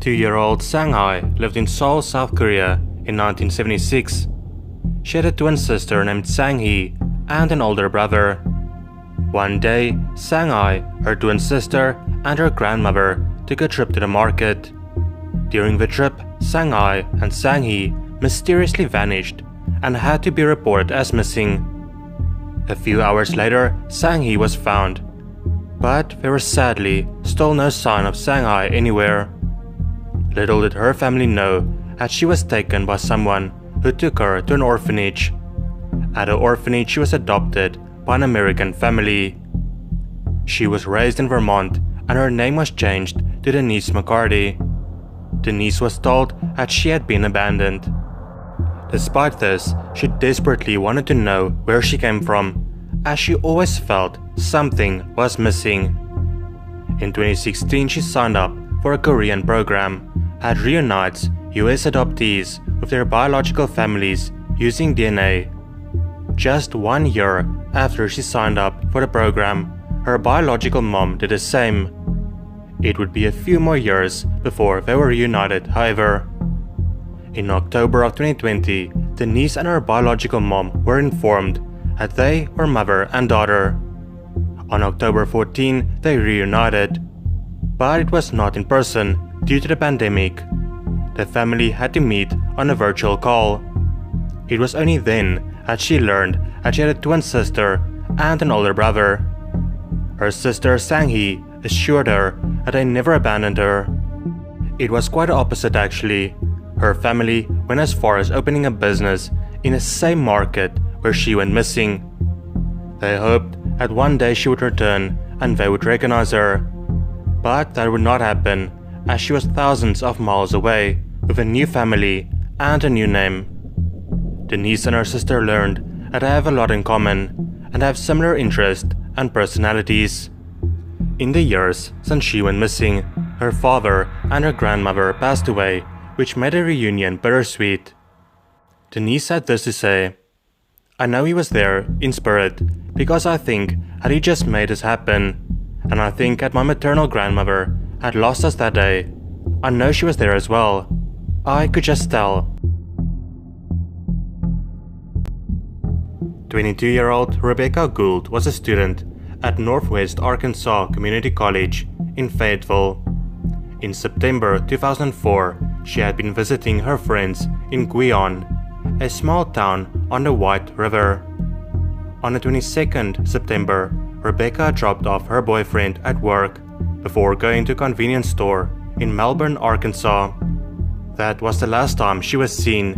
2-year-old Sang-hai lived in Seoul, South Korea in 1976. She had a twin sister named Sang-hee and an older brother. One day, Sang-hai, her twin sister, and her grandmother took a trip to the market. During the trip, Sang-hai and Sang-hee mysteriously vanished and had to be reported as missing. A few hours later, Sang-hee was found, but there was sadly still no sign of Sang-hai anywhere. Little did her family know that she was taken by someone who took her to an orphanage. At the orphanage, she was adopted by an American family. She was raised in Vermont and her name was changed to Denise McCarty. Denise was told that she had been abandoned. Despite this, she desperately wanted to know where she came from, as she always felt something was missing. In 2016, she signed up for a Korean program that reunites US adoptees with their biological families using DNA. Just 1 year after she signed up for the program, her biological mom did the same. It would be a few more years before they were reunited, however. In October of 2020, Denise and her biological mom were informed that they were mother and daughter. On October 14, they reunited, but it was not in person due to the pandemic. The family had to meet on a virtual call. It was only then that she learned that she had a twin sister and an older brother. Her sister Sang-hee assured her that they never abandoned her. It was quite the opposite actually. Her family went as far as opening a business in the same market where she went missing. They hoped that one day she would return and they would recognize her. But that would not happen, as she was thousands of miles away with a new family and a new name. Denise and her sister learned that they have a lot in common and have similar interests and personalities. In the years since she went missing, her father and her grandmother passed away, which made a reunion bittersweet. Denise had this to say: "I know he was there in spirit because I think that he just made this happen, and I think that my maternal grandmother had lost us that day. I know she was there as well. I could just tell." 22-year-old Rebekah Gould was a student at Northwest Arkansas Community College in Fayetteville. In September 2004, she had been visiting her friends in Guion, a small town on the White River. On the 22nd September, Rebekah dropped off her boyfriend at work before going to a convenience store in Melbourne, Arkansas. That was the last time she was seen.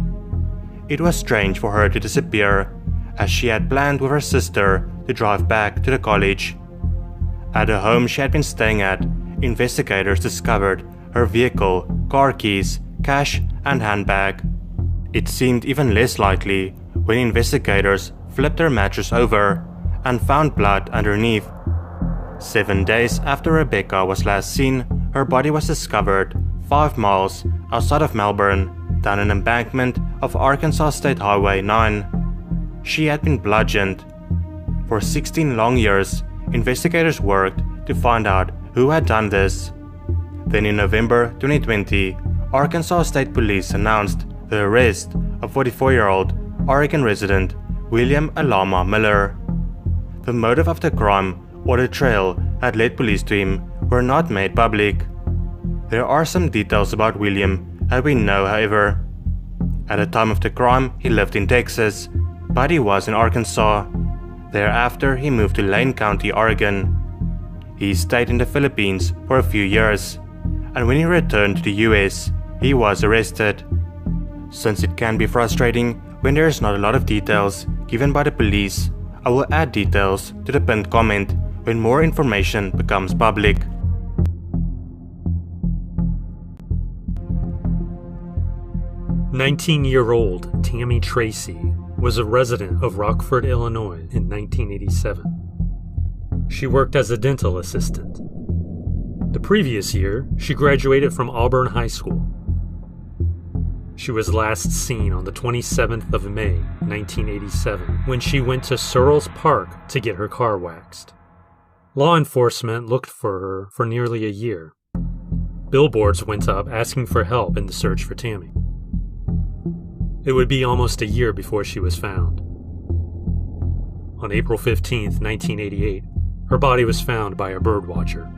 It was strange for her to disappear, as she had planned with her sister to drive back to the college. At the home she had been staying at, investigators discovered her vehicle, car keys, cash, and handbag. It seemed even less likely when investigators flipped her mattress over and found blood underneath. 7 days after Rebekah was last seen, her body was discovered 5 miles outside of Melbourne, down an embankment of Arkansas State Highway 9. She had been bludgeoned. For 16 long years, investigators worked to find out who had done this. Then in November 2020, Arkansas State Police announced the arrest of 44-year-old Oregon resident William Alama Miller. The motive of the crime or the trail that led police to him were not made public. There are some details about William that we know, however. At the time of the crime, he lived in Texas, but he was in Arkansas. Thereafter, he moved to Lane County, Oregon. He stayed in the Philippines for a few years, and when he returned to the US, he was arrested. Since it can be frustrating when there is not a lot of details given by the police, I will add details to the pinned comment when more information becomes public. "19-year-old Tammy Tracey was a resident of Rockford, Illinois in 1987. She worked as a dental assistant. The previous year, she graduated from Auburn High School. She was last seen on the 27th of May, 1987, when she went to Searles Park to get her car waxed. Law enforcement looked for her for nearly a year. Billboards went up asking for help in the search for Tammy. It would be almost a year before she was found. On April 15, 1988, her body was found by a birdwatcher.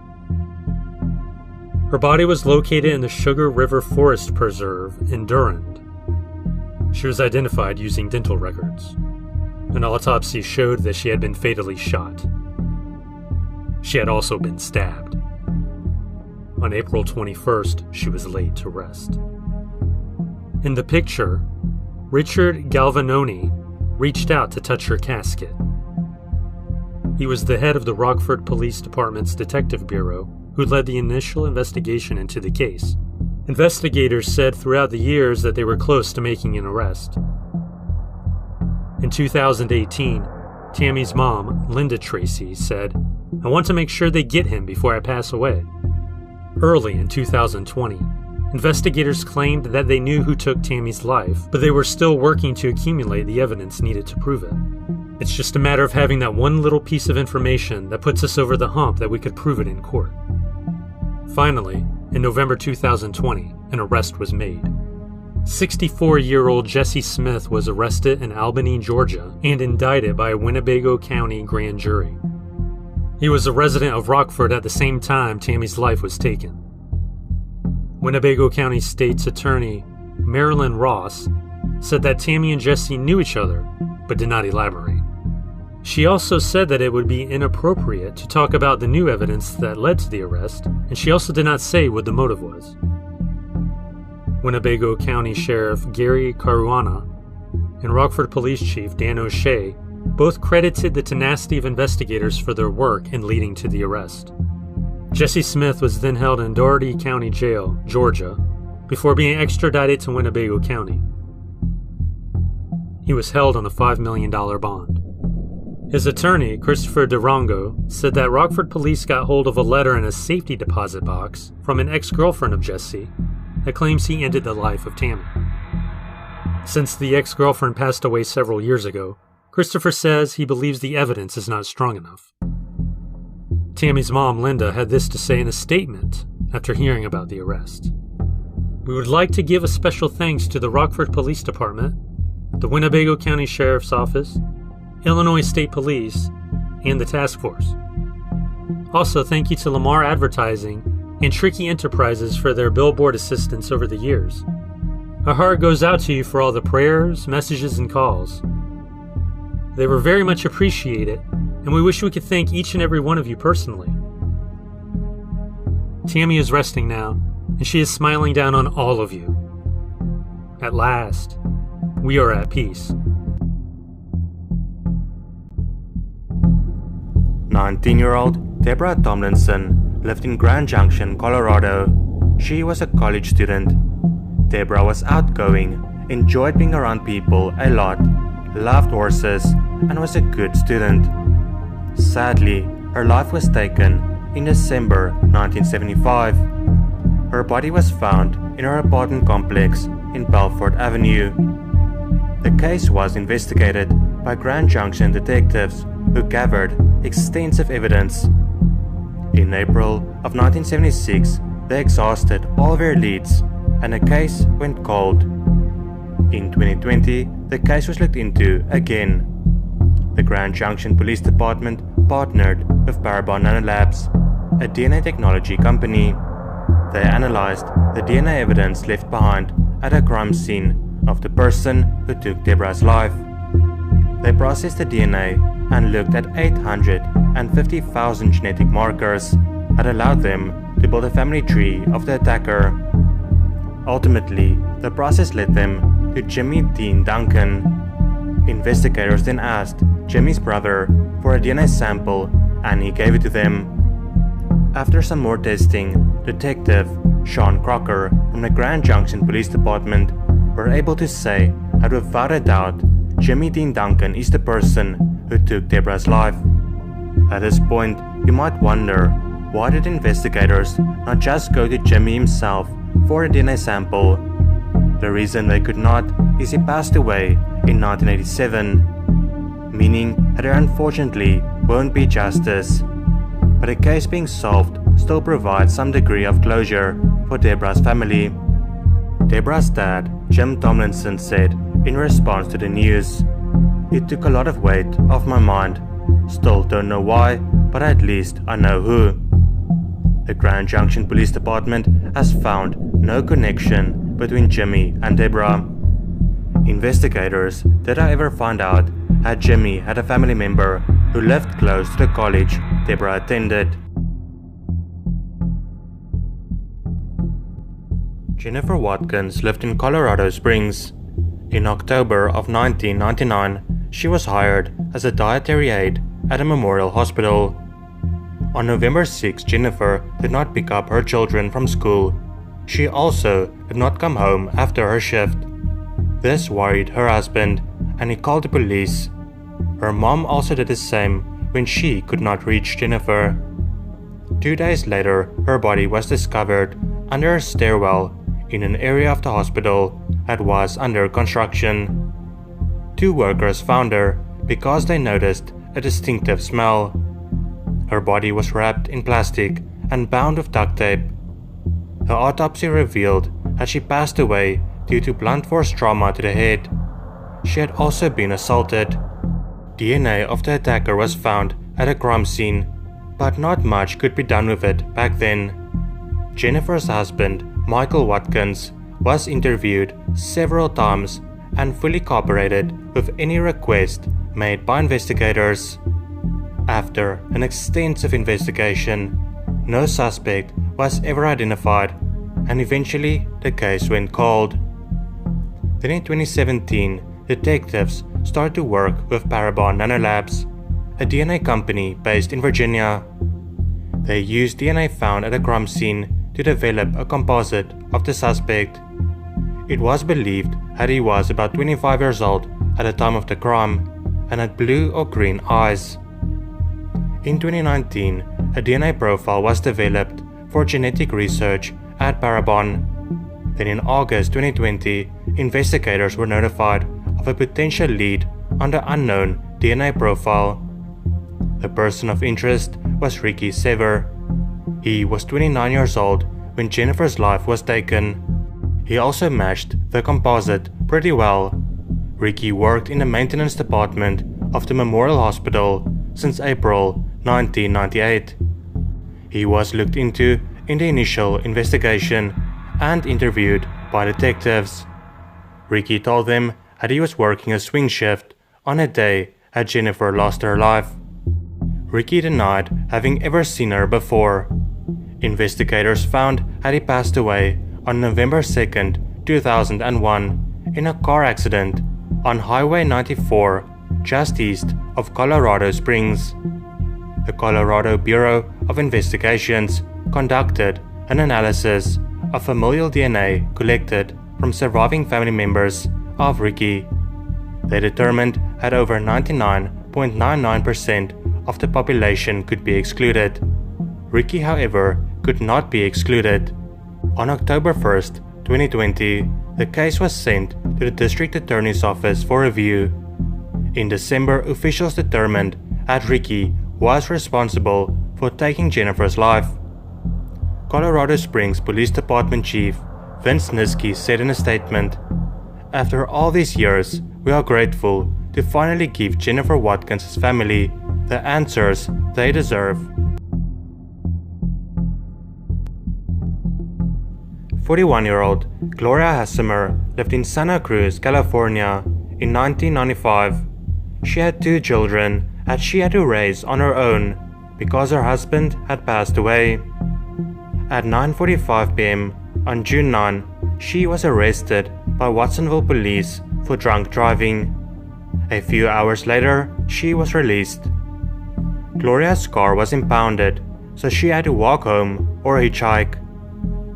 Her body was located in the Sugar River Forest Preserve in Durand. She was identified using dental records. An autopsy showed that she had been fatally shot. She had also been stabbed. On April 21st, she was laid to rest. In the picture, Richard Galvanoni reached out to touch her casket. He was the head of the Rockford Police Department's Detective Bureau, who led the initial investigation into the case. Investigators said throughout the years that they were close to making an arrest. In 2018, Tammy's mom, Linda Tracey, said, "I want to make sure they get him before I pass away." Early in 2020, investigators claimed that they knew who took Tammy's life, but they were still working to accumulate the evidence needed to prove it. It's just a matter of having that one little piece of information that puts us over the hump that we could prove it in court. Finally, in November 2020, an arrest was made. 64-year-old Jesse Smith was arrested in Albany, Georgia, and indicted by a Winnebago County grand jury. He was a resident of Rockford at the same time Tammy's life was taken. Winnebago County State's Attorney Marilyn Ross said that Tammy and Jesse knew each other, but did not elaborate. She also said that it would be inappropriate to talk about the new evidence that led to the arrest, and she also did not say what the motive was. Winnebago County Sheriff Gary Caruana and Rockford Police Chief Dan O'Shea both credited the tenacity of investigators for their work in leading to the arrest. Jesse Smith was then held in Dougherty County Jail, Georgia, before being extradited to Winnebago County. He was held on a $5 million bond. His attorney, Christopher Durango, said that Rockford police got hold of a letter in a safety deposit box from an ex-girlfriend of Jesse that claims he ended the life of Tammy. Since the ex-girlfriend passed away several years ago, Christopher says he believes the evidence is not strong enough. Tammy's mom, Linda, had this to say in a statement after hearing about the arrest. "We would like to give a special thanks to the Rockford Police Department, the Winnebago County Sheriff's Office, Illinois State Police, and the task force. Also, thank you to Lamar Advertising and Tricky Enterprises for their billboard assistance over the years. Our heart goes out to you for all the prayers, messages, and calls. They were very much appreciated, and we wish we could thank each and every one of you personally." Tammy is resting now, and she is smiling down on all of you. At last, we are at peace. 19-year-old Deborah Tomlinson lived in Grand Junction, Colorado. She was a college student. Deborah was outgoing, enjoyed being around people a lot, loved horses, and was a good student. Sadly, her life was taken in December 1975. Her body was found in her apartment complex in Belfort Avenue. The case was investigated by Grand Junction detectives who gathered extensive evidence. In April of 1976, they exhausted all their leads and the case went cold. In 2020, the case was looked into again. The Grand Junction Police Department partnered with Parabon Nanolabs, a DNA technology company. They analyzed the DNA evidence left behind at a crime scene of the person who took Deborah's life. They processed the DNA and looked at 850,000 genetic markers that allowed them to build a family tree of the attacker. Ultimately, the process led them to Jimmy Dean Duncan. Investigators then asked Jimmy's brother for a DNA sample and he gave it to them. After some more testing, Detective Sean Crocker from the Grand Junction Police Department were able to say that without a doubt, Jimmy Dean Duncan is the person who took Deborah's life. At this point, you might wonder, why did investigators not just go to Jimmy himself for a DNA sample? The reason they could not is he passed away in 1987, meaning that there unfortunately won't be justice. But a case being solved still provides some degree of closure. for Deborah's family. Deborah's dad, Jim Tomlinson, said in response to the news, "It took a lot of weight off my mind. Still don't know why, but at least I know who." The Grand Junction Police Department has found no connection between Jimmy and Deborah. Investigators did however find out that Jimmy had a family member who lived close to the college Deborah attended. Jennifer Watkins lived in Colorado Springs. In October of 1999, she was hired as a dietary aide at a memorial hospital. On November 6, Jennifer did not pick up her children from school. She also did not come home after her shift. This worried her husband, and he called the police. Her mom also did the same when she could not reach Jennifer. 2 days later, her body was discovered under a stairwell in an area of the hospital that was under construction. 2 workers found her because they noticed a distinctive smell. Her body was wrapped in plastic and bound with duct tape. The autopsy revealed that she passed away due to blunt force trauma to the head. She had also been assaulted. DNA of the attacker was found at a crime scene, but not much could be done with it back then. Jennifer's husband, Michael Watkins, was interviewed several times and fully cooperated with any request made by investigators. After an extensive investigation, no suspect was ever identified, and eventually the case went cold. Then in 2017, detectives started to work with Parabon Nanolabs, a DNA company based in Virginia. They used DNA found at a crime scene to develop a composite of the suspect. It was believed that he was about 25 years old at the time of the crime and had blue or green eyes. In 2019, a DNA profile was developed for genetic research at Parabon. Then in August 2020, investigators were notified of a potential lead on the unknown DNA profile. The person of interest was Ricky Sever. He was 29 years old when Jennifer's life was taken. He also matched the composite pretty well. Ricky worked in the maintenance department of the Memorial Hospital since April 1998. He was looked into in the initial investigation and interviewed by detectives. Ricky told them that he was working a swing shift on a day that Jennifer lost her life. Ricky denied having ever seen her before. Investigators found that he passed away on November 2nd, 2001 in a car accident on Highway 94 just east of Colorado Springs. The Colorado Bureau of Investigations conducted an analysis of familial DNA collected from surviving family members of Ricky. They determined that over 99.99% of the population could be excluded. Ricky, however, could not be excluded. On October 1st, 2020, the case was sent to the District Attorney's Office for review. In December, officials determined that Ricky was responsible for taking Jennifer's life. Colorado Springs Police Department Chief Vince Niski said in a statement, "After all these years, we are grateful to finally give Jennifer Watkins' family the answers they deserve." 41-year-old Gloria Hassemer lived in Santa Cruz, California in 1995. She had 2 children that she had to raise on her own because her husband had passed away. At 9:45 p.m. on June 9, she was arrested by Watsonville police for drunk driving. A few hours later, she was released. Gloria's car was impounded, so she had to walk home or hitchhike.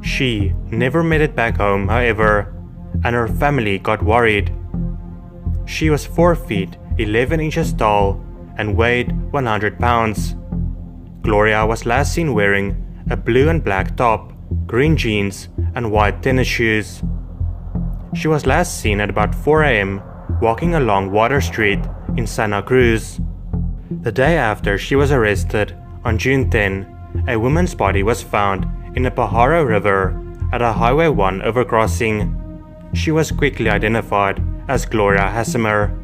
She never made it back home, however, and her family got worried. She was 4 feet 11 inches tall and weighed 100 pounds. Gloria was last seen wearing a blue and black top, green jeans, and white tennis shoes. She was last seen at about 4 a.m. walking along Water Street in Santa Cruz. The day after she was arrested, on June 10, a woman's body was found in the Pajaro River at a Highway 1 overcrossing. She was quickly identified as Gloria Hassemer.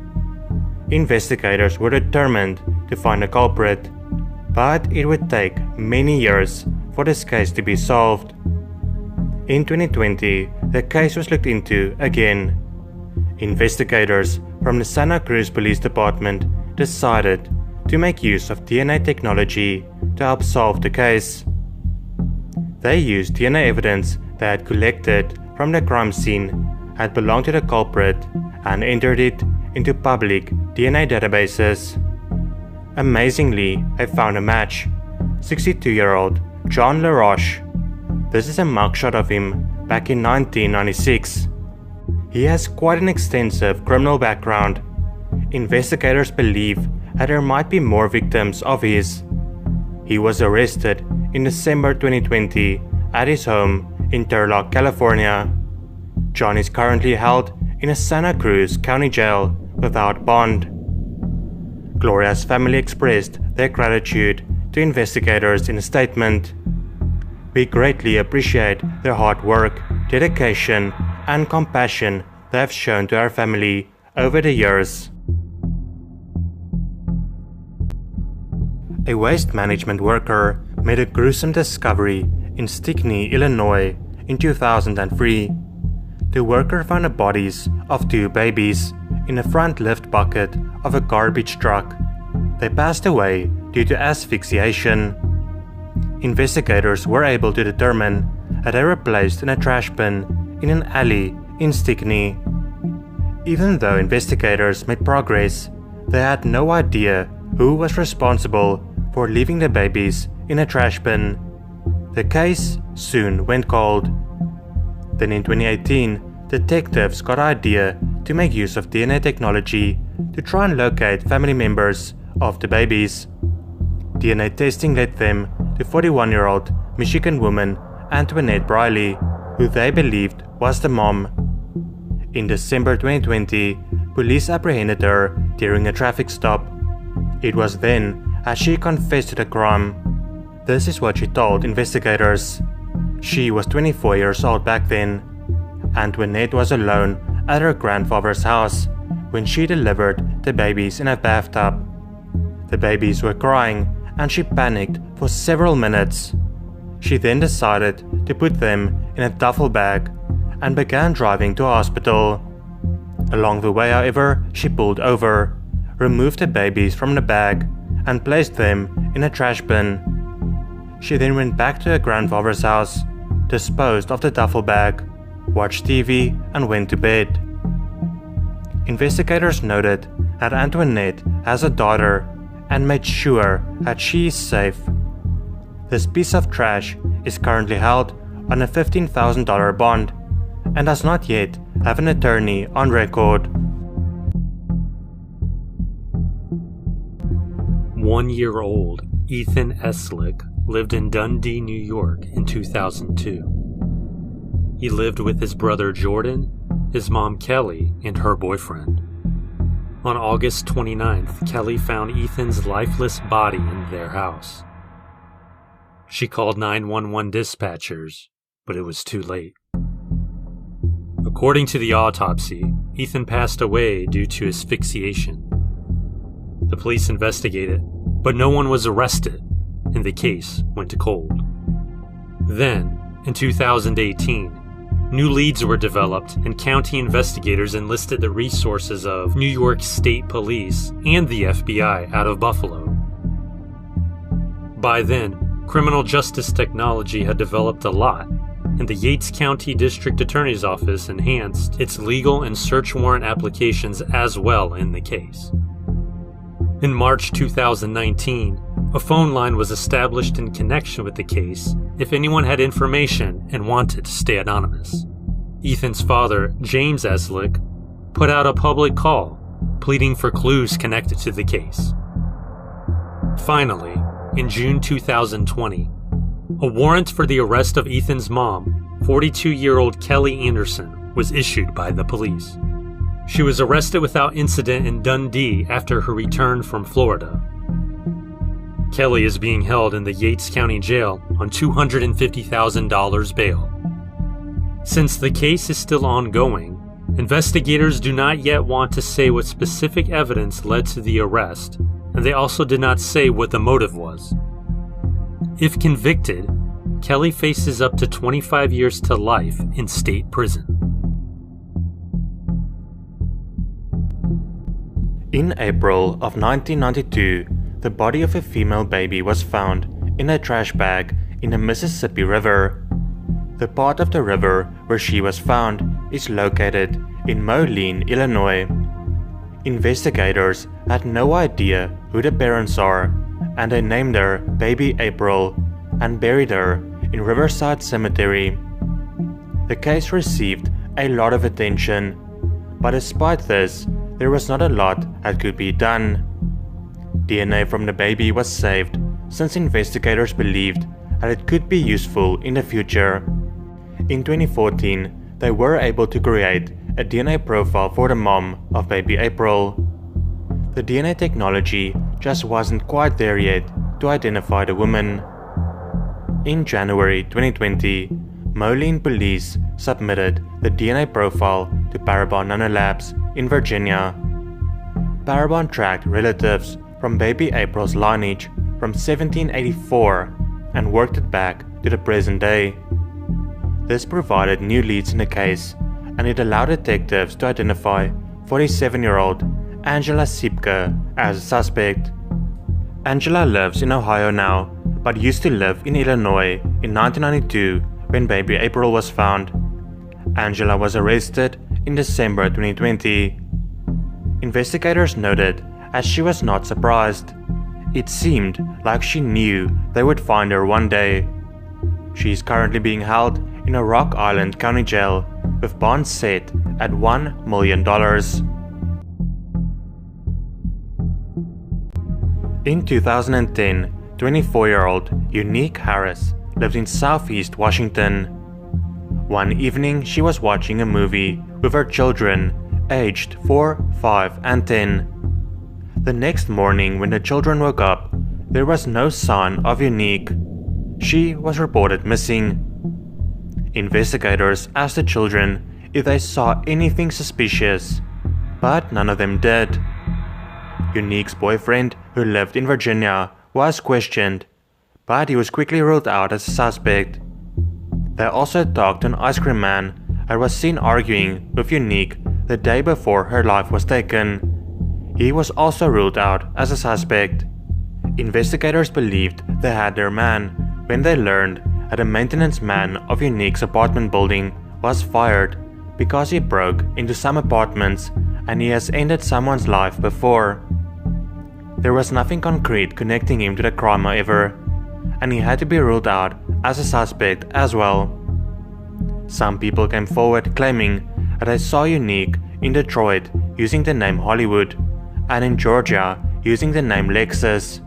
Investigators were determined to find a culprit, but it would take many years for this case to be solved. In 2020, the case was looked into again. Investigators from the Santa Cruz Police Department decided to make use of DNA technology to help solve the case. They used DNA evidence they had collected from the crime scene had belonged to the culprit and entered it into public DNA databases. Amazingly, they found a match: 62-year-old John LaRoche. This is a mugshot of him back in 1996. He has quite an extensive criminal background. Investigators believe that there might be more victims of his. He was arrested in December 2020 at his home in Turlock, California. John is currently held in a Santa Cruz County jail without bond. Gloria's family expressed their gratitude to investigators in a statement. "We greatly appreciate their hard work, dedication, and compassion they have shown to our family over the years." A waste management worker made a gruesome discovery in Stickney, Illinois in 2003. The worker found the bodies of 2 babies in the front lift bucket of a garbage truck. They passed away due to asphyxiation. Investigators were able to determine that they were placed in a trash bin in an alley in Stickney. Even though investigators made progress, they had no idea who was responsible for leaving the babies in a trash bin. The case soon went cold. Then in 2018, detectives got an idea to make use of DNA technology to try and locate family members of the babies. DNA testing led them to 41-year-old Michigan woman Antoinette Briley, who they believed was the mom. In December 2020, police apprehended her during a traffic stop. It was then as she confessed to the crime. This is what she told investigators. She was 24 years old back then. Antoinette was alone at her grandfather's house when she delivered the babies in a bathtub. The babies were crying and she panicked for several minutes. She then decided to put them in a duffel bag and began driving to a hospital. Along the way, however, she pulled over, removed the babies from the bag, and placed them in a trash bin. She then went back to her grandfather's house, disposed of the duffel bag, watched TV, and went to bed. Investigators noted that Antoinette has a daughter and made sure that she is safe. This piece of trash is currently held on a $15,000 bond and does not yet have an attorney on record. 1-year-old Ethan Eslick lived in Dundee, New York in 2002. He lived with his brother Jordan, his mom Kelly, and her boyfriend. On August 29th, Kelly found Ethan's lifeless body in their house. She called 911 dispatchers, but it was too late. According to the autopsy, Ethan passed away due to asphyxiation. The police investigated, but no one was arrested, and the case went to cold. Then, in 2018, new leads were developed and county investigators enlisted the resources of New York State Police and the FBI out of Buffalo. By then, criminal justice technology had developed a lot, and the Yates County District Attorney's Office enhanced its legal and search warrant applications as well in the case. In March 2019, a phone line was established in connection with the case if anyone had information and wanted to stay anonymous. Ethan's father, James Eslick, put out a public call, pleading for clues connected to the case. Finally, in June 2020, a warrant for the arrest of Ethan's mom, 42-year-old Kelly Anderson, was issued by the police. She was arrested without incident in Dundee after her return from Florida. Kelly is being held in the Yates County Jail on $250,000 bail. Since the case is still ongoing, investigators do not yet want to say what specific evidence led to the arrest, and they also did not say what the motive was. If convicted, Kelly faces up to 25 years to life in state prison. In April of 1992, the body of a female baby was found in a trash bag in the Mississippi River. The part of the river where she was found is located in Moline, Illinois. Investigators had no idea who the parents are, and they named her Baby April and buried her in Riverside Cemetery. The case received a lot of attention, but despite this, there was not a lot that could be done. DNA from the baby was saved since investigators believed that it could be useful in the future. In 2014, they were able to create a DNA profile for the mom of baby April. The DNA technology just wasn't quite there yet to identify the woman. In January 2020, Moline police submitted the DNA profile to Parabon Nanolabs in Virginia. Parabon tracked relatives from baby April's lineage from 1784 and worked it back to the present day. This provided new leads in the case, and it allowed detectives to identify 47-year-old Angela Sipke as a suspect. Angela lives in Ohio now, but used to live in Illinois in 1992 when baby April was found. Angela was arrested in December 2020. Investigators noted as she was not surprised. It seemed like she knew they would find her one day. She is currently being held in a Rock Island County Jail with bond set at $1 million. In 2010, 24-year-old Unique Harris lived in Southeast Washington. One evening, she was watching a movie with her children, aged 4, 5, and 10. The next morning, when the children woke up, there was no sign of Unique. She was reported missing. Investigators asked the children if they saw anything suspicious, but none of them did. Unique's boyfriend, who lived in Virginia, was questioned, but he was quickly ruled out as a suspect. They also talked to an ice cream man and was seen arguing with Unique the day before her life was taken. He was also ruled out as a suspect. Investigators believed they had their man when they learned that a maintenance man of Unique's apartment building was fired because he broke into some apartments and he has ended someone's life before. There was nothing concrete connecting him to the crime, however, and he had to be ruled out as a suspect as well. Some people came forward claiming that they saw Unique in Detroit using the name Hollywood and in Georgia using the name Lexus.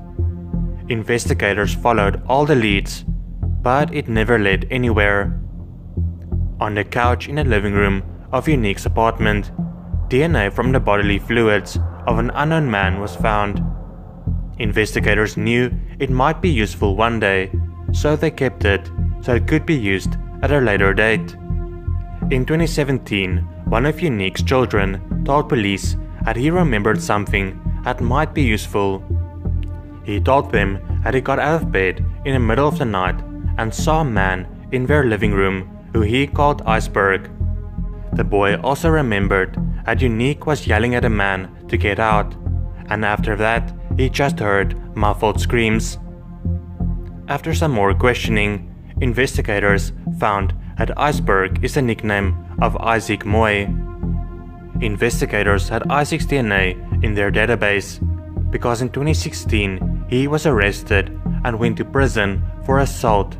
Investigators followed all the leads, but it never led anywhere. On the couch in the living room of Unique's apartment, DNA from the bodily fluids of an unknown man was found. Investigators knew it might be useful one day, so they kept it so it could be used at a later date. In 2017, one of Unique's children told police that he remembered something that might be useful. He told them that he got out of bed in the middle of the night and saw a man in their living room who he called Iceberg. The boy also remembered that Unique was yelling at a man to get out, and after that he just heard muffled screams. After some more questioning, investigators found that Iceberg is the nickname of Isaac Moy. Investigators had Isaac's DNA in their database because in 2016 he was arrested and went to prison for assault.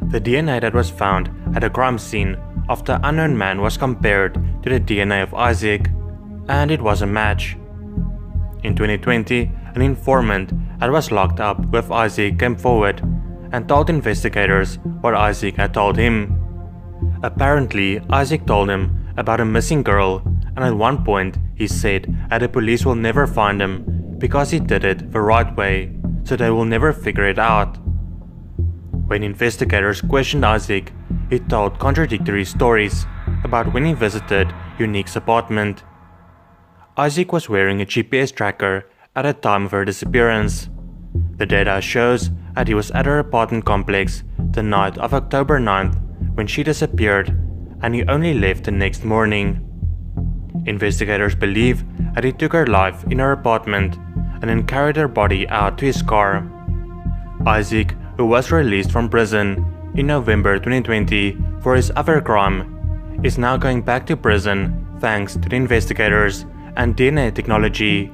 The DNA that was found at the crime scene of the unknown man was compared to the DNA of Isaac, and it was a match. In 2020, an informant that was locked up with Isaac came forward and told investigators what Isaac had told him. Apparently, Isaac told him about a missing girl, and at one point he said that the police will never find him because he did it the right way, so they will never figure it out. When investigators questioned Isaac, he told contradictory stories about when he visited Unique's apartment. Isaac was wearing a GPS tracker at the time of her disappearance. The data shows that he was at her apartment complex the night of October 9th when she disappeared, and he only left the next morning. Investigators believe that he took her life in her apartment and then carried her body out to his car. Isaac, who was released from prison in November 2020 for his other crime, is now going back to prison thanks to the investigators and DNA technology.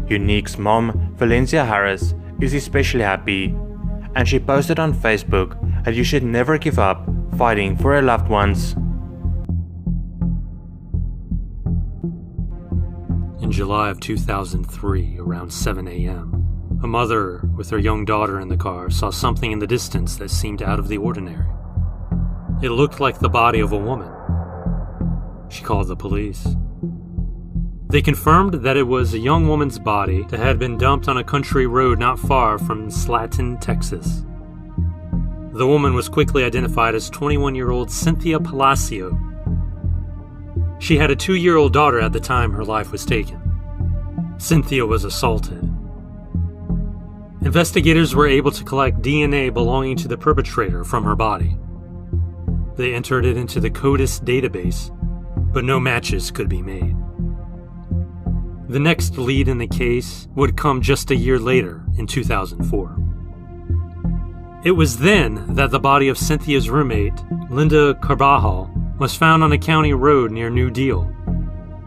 Unique's mom, Valencia Harris, is especially happy, and she posted on Facebook that you should never give up fighting for your loved ones. In July of 2003, around 7 a.m., a mother with her young daughter in the car saw something in the distance that seemed out of the ordinary. It looked like the body of a woman. She called the police. They confirmed that it was a young woman's body that had been dumped on a country road not far from Slaton, Texas. The woman was quickly identified as 21-year-old Cynthia Palacio. She had a 2-year-old daughter at the time her life was taken. Cynthia was assaulted. Investigators were able to collect DNA belonging to the perpetrator from her body. They entered it into the CODIS database, but no matches could be made. The next lead in the case would come just a year later, in 2004. It was then that the body of Cynthia's roommate, Linda Carbajal, was found on a county road near New Deal.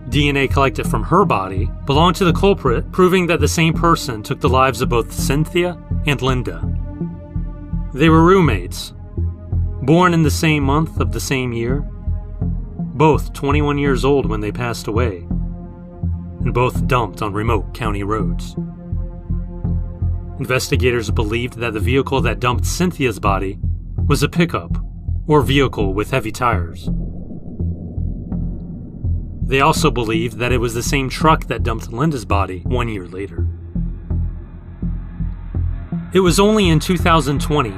DNA collected from her body belonged to the culprit, proving that the same person took the lives of both Cynthia and Linda. They were roommates, born in the same month of the same year, both 21 years old when they passed away, and both dumped on remote county roads. Investigators believed that the vehicle that dumped Cynthia's body was a pickup or vehicle with heavy tires. They also believed that it was the same truck that dumped Linda's body 1 year later. It was only in 2020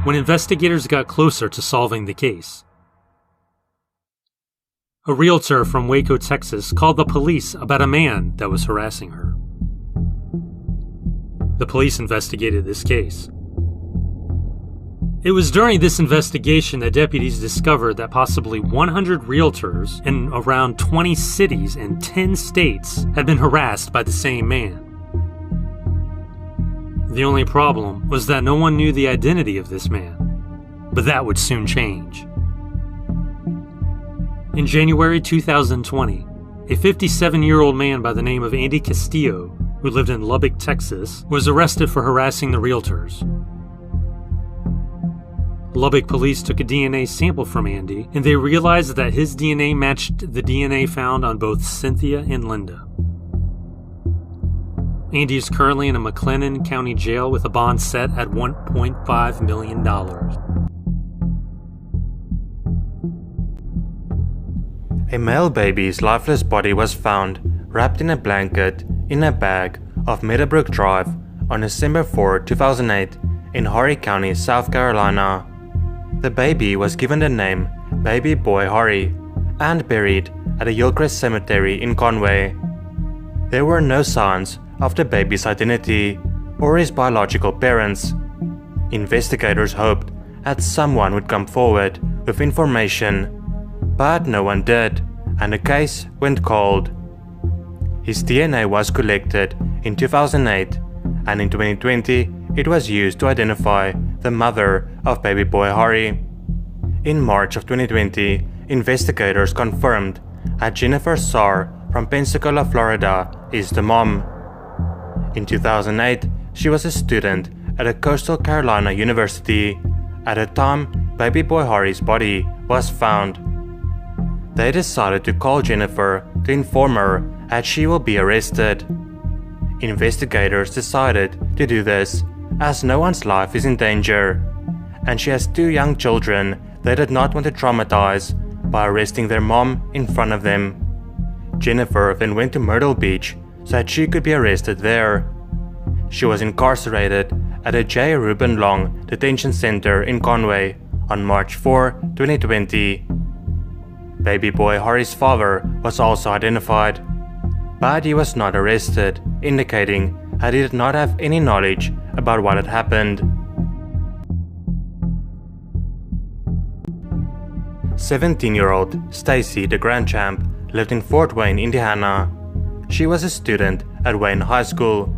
when investigators got closer to solving the case. A realtor from Waco, Texas, called the police about a man that was harassing her. The police investigated this case. It was during this investigation that deputies discovered that possibly 100 realtors in around 20 cities and 10 states had been harassed by the same man. The only problem was that no one knew the identity of this man, but that would soon change. In January 2020, a 57-year-old man by the name of Andy Castillo, who lived in Lubbock, Texas, was arrested for harassing the realtors. Lubbock police took a DNA sample from Andy, and they realized that his DNA matched the DNA found on both Cynthia and Linda. Andy is currently in a McLennan County jail with a bond set at $1.5 million. A male baby's lifeless body was found wrapped in a blanket in a bag off Meadowbrook Drive on December 4, 2008 in Horry County, South Carolina. The baby was given the name Baby Boy Horry and buried at the Hillcrest Cemetery in Conway. There were no signs of the baby's identity or his biological parents. Investigators hoped that someone would come forward with information, but no one did, and the case went cold. His DNA was collected in 2008, and in 2020 it was used to identify the mother of baby boy Horry. In March of 2020, investigators confirmed that Jennifer Sahr from Pensacola, Florida is the mom. In 2008, she was a student at a Coastal Carolina University. At the time, baby boy Horry's body was found. They decided to call Jennifer to inform her that she will be arrested. Investigators decided to do this as no one's life is in danger, and she has 2 young children they did not want to traumatize by arresting their mom in front of them. Jennifer then went to Myrtle Beach so that she could be arrested there. She was incarcerated at a J. Reuben Long detention center in Conway on March 4, 2020. Baby boy Harry's father was also identified, but he was not arrested, indicating that he did not have any knowledge about what had happened. 17-year-old Stacy DeGrandchamp lived in Fort Wayne, Indiana. She was a student at Wayne High School.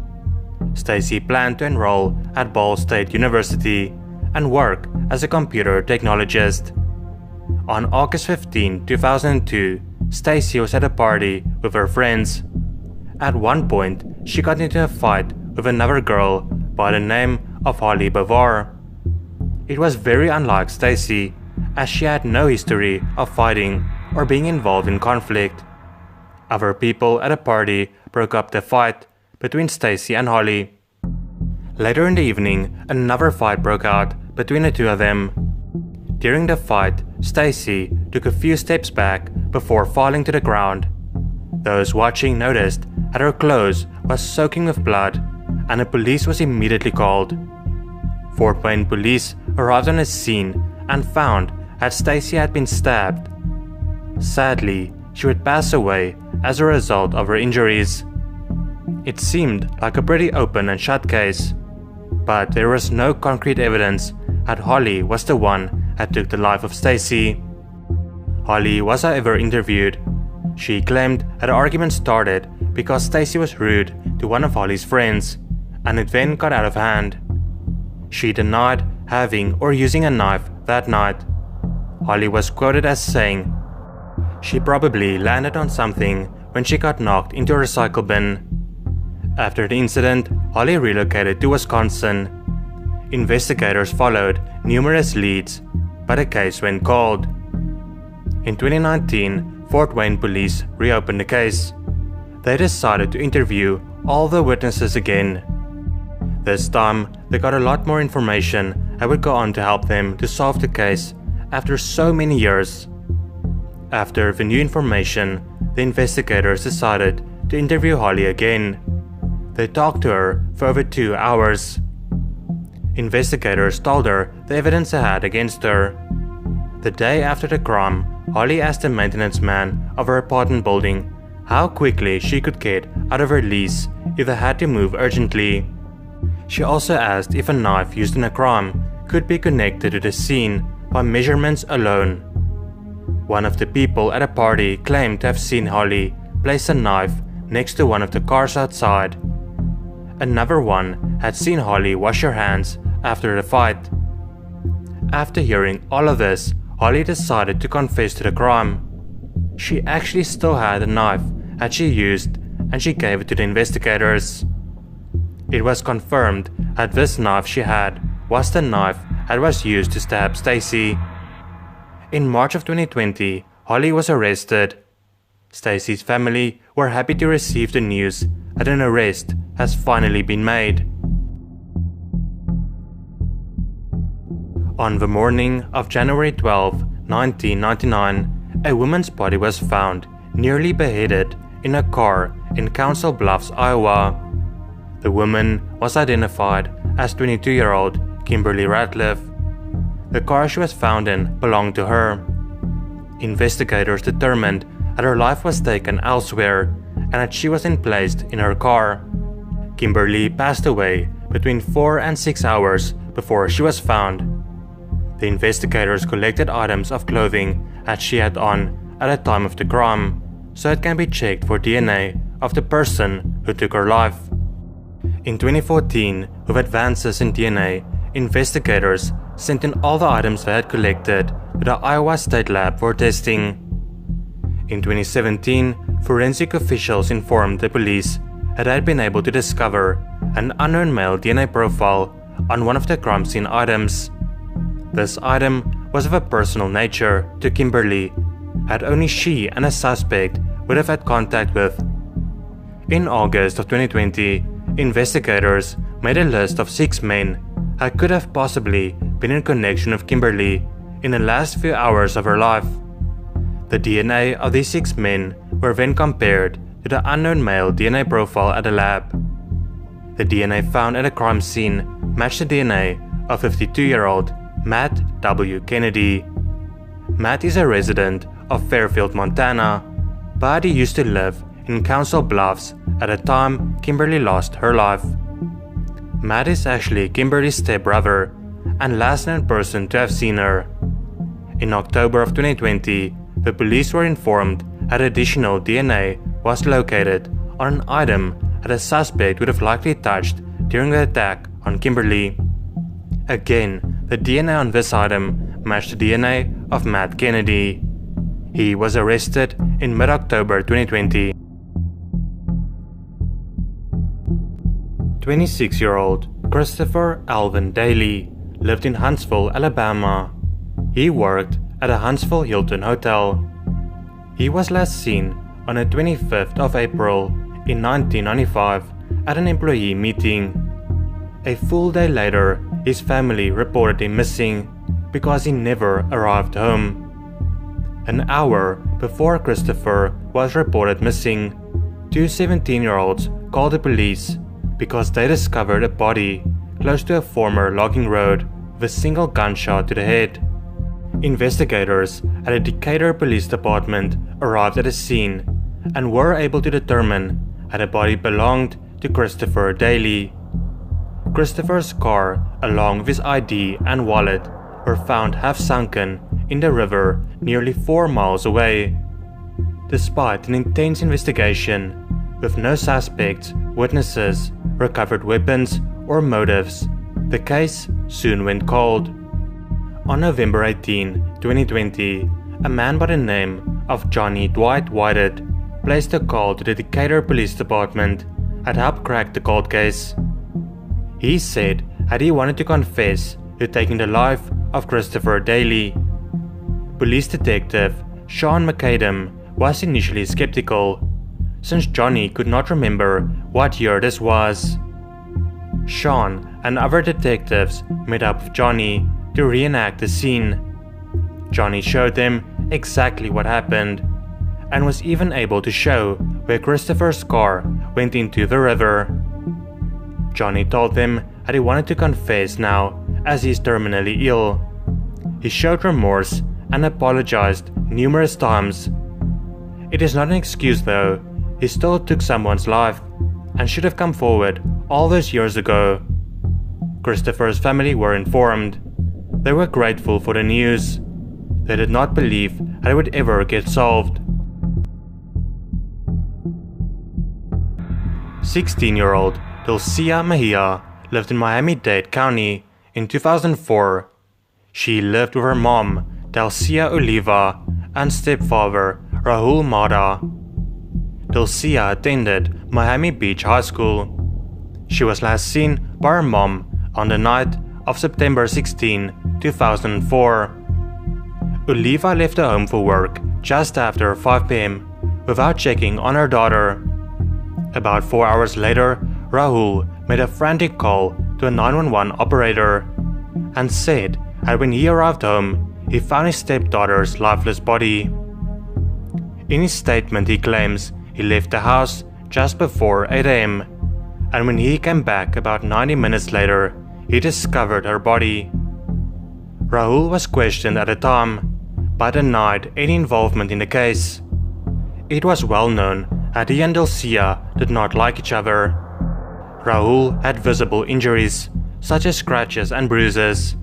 Stacy planned to enroll at Ball State University and work as a computer technologist. On August 15, 2002, Stacy was at a party with her friends. At one point, she got into a fight with another girl by the name of Holly Bavar. It was very unlike Stacy, as she had no history of fighting or being involved in conflict. Other people at a party broke up the fight between Stacy and Holly. Later in the evening, another fight broke out between the two of them. During the fight, Stacy took a few steps back before falling to the ground. Those watching noticed that her clothes was soaking with blood, and the police was immediately called. Fort Wayne police arrived on the scene and found that Stacy had been stabbed. Sadly, she would pass away as a result of her injuries. It seemed like a pretty open and shut case, but there was no concrete evidence that Holly was the one that took the life of Stacy. Holly was however interviewed. She claimed that the argument started because Stacy was rude to one of Holly's friends, and it then got out of hand. She denied having or using a knife that night. Holly was quoted as saying, "She probably landed on something when she got knocked into a recycle bin." After the incident, Holly relocated to Wisconsin. Investigators followed numerous leads, but the case went cold. In 2019, Fort Wayne police reopened the case. They decided to interview all the witnesses again. This time, they got a lot more information that would go on to help them to solve the case after so many years. After the new information, the investigators decided to interview Holly again. They talked to her for over 2 hours. Investigators told her the evidence they had against her. The day after the crime, Holly asked the maintenance man of her apartment building how quickly she could get out of her lease if they had to move urgently. She also asked if a knife used in a crime could be connected to the scene by measurements alone. One of the people at a party claimed to have seen Holly place a knife next to one of the cars outside. Another one had seen Holly wash her hands after the fight. After hearing all of this, Holly decided to confess to the crime. She actually still had a knife that she used, and she gave it to the investigators. It was confirmed that this knife she had was the knife that was used to stab Stacy. In March of 2020, Holly was arrested. Stacy's family were happy to receive the news that an arrest has finally been made. On the morning of January 12, 1999, a woman's body was found nearly beheaded in a car in Council Bluffs, Iowa. The woman was identified as 22-year-old Kimberly Ratliff. The car she was found in belonged to her. Investigators determined that her life was taken elsewhere and that she wasn't placed in her car. Kimberly passed away between 4 and 6 hours before she was found. The investigators collected items of clothing that she had on at the time of the crime, so it can be checked for DNA of the person who took her life. In 2014, with advances in DNA, investigators sent in all the items they had collected to the Iowa State Lab for testing. In 2017, forensic officials informed the police that they had been able to discover an unknown male DNA profile on one of the crime scene items. This item was of a personal nature to Kimberly, that only she and a suspect would have had contact with. In August of 2020, investigators made a list of 6 men that could have possibly been in connection with Kimberly in the last few hours of her life. The DNA of these 6 men were then compared to the unknown male DNA profile at the lab. The DNA found at a crime scene matched the DNA of 52-year-old Matt W. Kennedy. Matt is a resident of Fairfield, Montana, but he used to live in Council Bluffs at the time Kimberly lost her life. Matt is actually Kimberly's stepbrother and last known person to have seen her. In October of 2020, the police were informed that additional DNA was located on an item that a suspect would have likely touched during the attack on Kimberly. Again, the DNA on this item matched the DNA of Matt Kennedy. He was arrested in mid-October 2020. 26-year-old Christopher Alvin Dailey lived in Huntsville, Alabama. He worked at a Huntsville Hilton Hotel. He was last seen on the 25th of April in 1995 at an employee meeting. A full day later, his family reported him missing because he never arrived home. An hour before Christopher was reported missing, two 17-year-olds called the police because they discovered a body close to a former logging road with a single gunshot to the head. Investigators at the Decatur Police Department arrived at the scene and were able to determine that the body belonged to Christopher Dailey. Christopher's car, along with his ID and wallet, were found half sunken in the river nearly 4 miles away. Despite an intense investigation, with no suspects, witnesses, recovered weapons, or motives, the case soon went cold. On November 18, 2020, a man by the name of Johnny Dwight Whited placed a call to the Decatur Police Department that helped crack the cold case. He said that he wanted to confess to taking the life of Christopher Dailey. Police detective Siobhan McGuinness was initially skeptical, since Johnny could not remember what year this was. Siobhan and other detectives met up with Johnny to reenact the scene. Johnny showed them exactly what happened, and was even able to show where Christopher's car went into the river. Johnny told them that he wanted to confess now as he is terminally ill. He showed remorse and apologized numerous times. It is not an excuse though, he still took someone's life and should have come forward all those years ago. Christopher's family were informed. They were grateful for the news. They did not believe that it would ever get solved. 16-year-old Dilcia Mejia lived in Miami-Dade County in 2004. She lived with her mom, Dilcia Oliva, and stepfather, Rahul Mada. Dilcia attended Miami Beach High School. She was last seen by her mom on the night of September 16, 2004. Oliva left the home for work just after 5 p.m. without checking on her daughter. About 4 hours later, Rahul made a frantic call to a 911 operator and said that when he arrived home, he found his stepdaughter's lifeless body. In his statement, he claims he left the house just before 8 a.m. and when he came back about 90 minutes later, he discovered her body. Rahul was questioned at the time, but denied any involvement in the case. It was well known that he and Dilcia did not like each other. Rahul had visible injuries, such as scratches and bruises.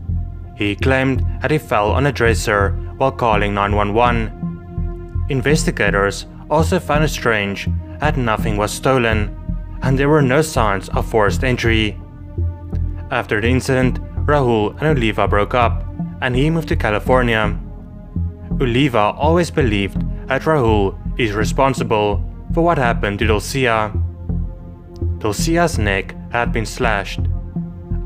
He claimed that he fell on a dresser while calling 911. Investigators also found it strange that nothing was stolen, and there were no signs of forced entry. After the incident, Rahul and Oliva broke up, and he moved to California. Oliva always believed that Rahul is responsible for what happened to Dilcia. Dilcia's neck had been slashed.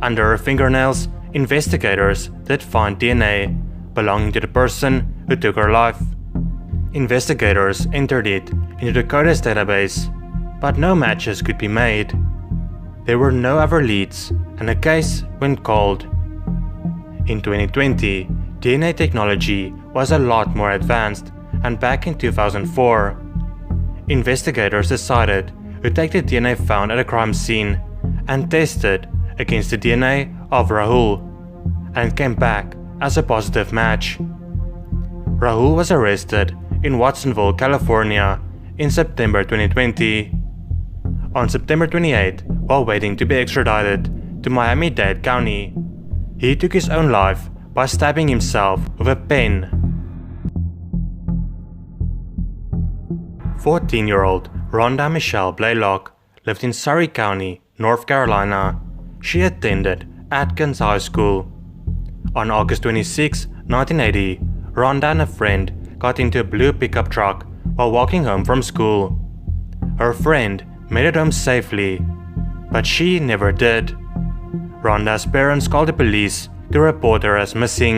Under her fingernails, investigators did find DNA belonging to the person who took her life. Investigators entered it into the CODIS database, but no matches could be made. There were no other leads, and the case went cold. In 2020, DNA technology was a lot more advanced, and back in 2004, investigators decided to take the DNA found at a crime scene and tested against the DNA of Rahul and came back as a positive match. Rahul was arrested in Watsonville, California in September 2020. On September 28, while waiting to be extradited to Miami-Dade County, he took his own life by stabbing himself with a pen. 14-year-old Ronda Michelle Blaylock lived in Surry County, North Carolina. She attended Atkins High School. On August 26, 1980, Ronda and a friend got into a blue pickup truck while walking home from school. Her friend made it home safely, but she never did. Ronda's parents called the police to report her as missing.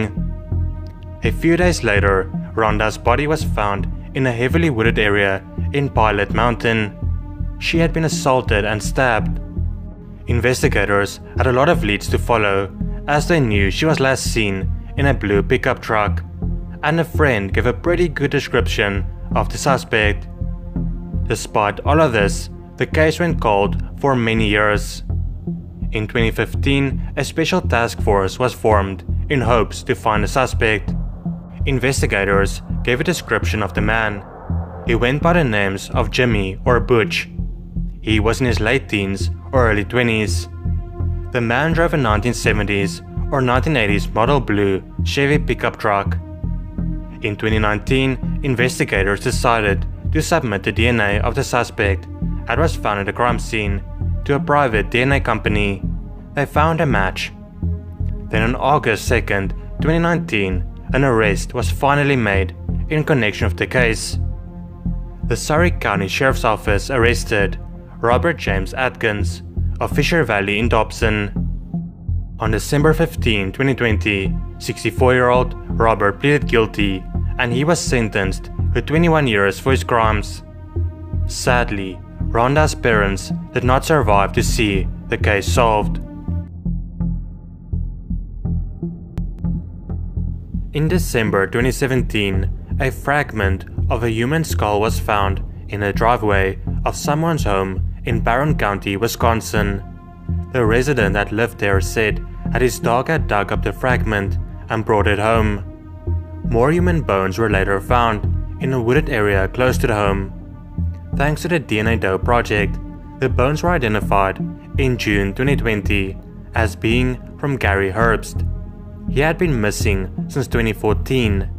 A few days later, Ronda's body was found in a heavily wooded area in Pilot Mountain. She had been assaulted and stabbed. Investigators had a lot of leads to follow, as they knew she was last seen in a blue pickup truck, and a friend gave a pretty good description of the suspect. Despite all of this, the case went cold for many years. In 2015, a special task force was formed in hopes to find a suspect. Investigators gave a description of the man. He went by the names of Jimmy or Butch. He was in his late teens or early 20s. The man drove a 1970s or 1980s model blue Chevy pickup truck. In 2019, investigators decided to submit the DNA of the suspect that was found at the crime scene to a private DNA company. They found a match. Then on August 2nd, 2019, an arrest was finally made in connection with the case. The Surry County Sheriff's Office arrested Robert James Atkins of Fisher Valley in Dobson. On December 15, 2020, 64-year-old Robert pleaded guilty and he was sentenced to 21 years for his crimes. Sadly, Ronda's parents did not survive to see the case solved. In December 2017, a fragment of a human skull was found in a driveway of someone's home in Barron County, Wisconsin. The resident that lived there said that his dog had dug up the fragment and brought it home. More human bones were later found in a wooded area close to the home. Thanks to the DNA Doe project, the bones were identified in June 2020 as being from Gary Herbst. He had been missing since 2014.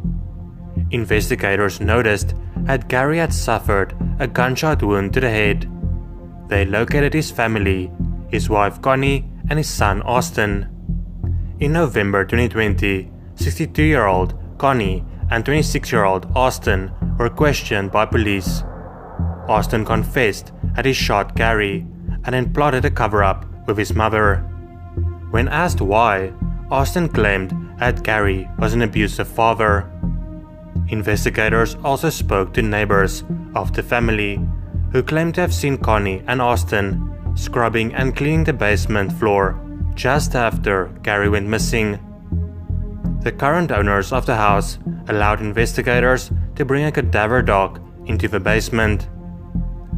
Investigators noticed that Gary had suffered a gunshot wound to the head. They located his family, his wife Connie and his son Austin. In November 2020, 62-year-old Connie and 26-year-old Austin were questioned by police. Austin confessed that he shot Gary and then plotted a cover-up with his mother. When asked why, Austin claimed that Gary was an abusive father. Investigators also spoke to neighbors of the family, who claimed to have seen Connie and Austin scrubbing and cleaning the basement floor just after Gary went missing. The current owners of the house allowed investigators to bring a cadaver dog into the basement.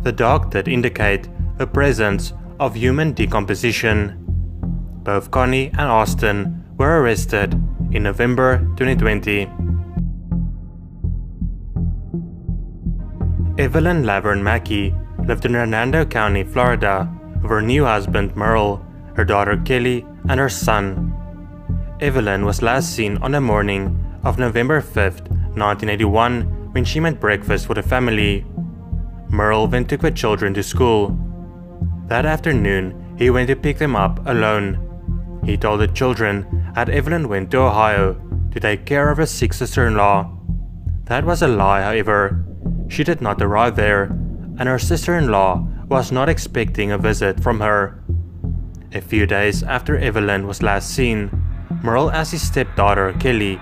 The dog did indicate the presence of human decomposition. Both Connie and Austin were arrested in November 2020. Evelyn Laverne Mackey lived in Hernando County, Florida, with her new husband Merle, her daughter Kelly, and her son. Evelyn was last seen on the morning of November 5th, 1981, when she made breakfast for the family. Merle then took the children to school. That afternoon, he went to pick them up alone. He told the children that Evelyn went to Ohio to take care of her sick sister-in-law. That was a lie, however. She did not arrive there, and her sister-in-law was not expecting a visit from her. A few days after Evelyn was last seen, Merle asked his stepdaughter Kelly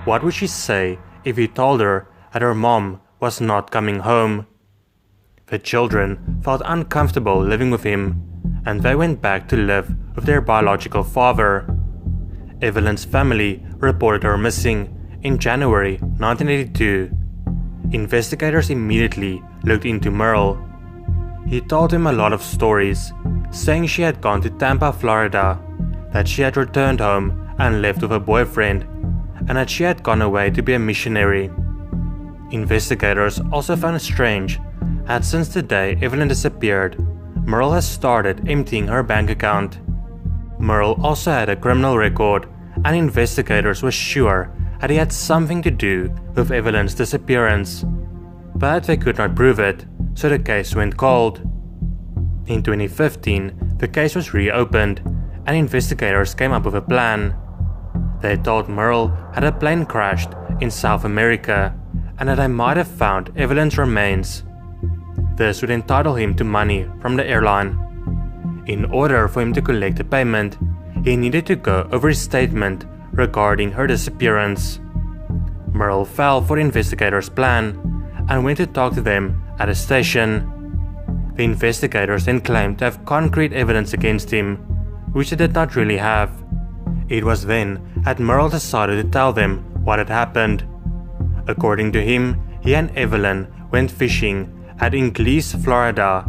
what would she say if he told her that her mom was not coming home. The children felt uncomfortable living with him, and they went back to live with their biological father. Evelyn's family reported her missing in January 1982. Investigators immediately looked into Merle. He told them a lot of stories, saying she had gone to Tampa, Florida, that she had returned home and left with her boyfriend, and that she had gone away to be a missionary. Investigators also found it strange that since the day Evelyn disappeared, Merle has started emptying her bank account. Merle also had a criminal record, and investigators were sure that he had something to do with Evelyn's disappearance. But they could not prove it, so the case went cold. In 2015, the case was reopened, and investigators came up with a plan. They told Merle that a plane crashed in South America, and that they might have found Evelyn's remains. This would entitle him to money from the airline. In order for him to collect the payment, he needed to go over his statement regarding her disappearance. Merle fell for the investigators' plan and went to talk to them at a station. The investigators then claimed to have concrete evidence against him, which they did not really have. It was then that Merle decided to tell them what had happened. According to him, he and Evelyn went fishing at Ingles, Florida,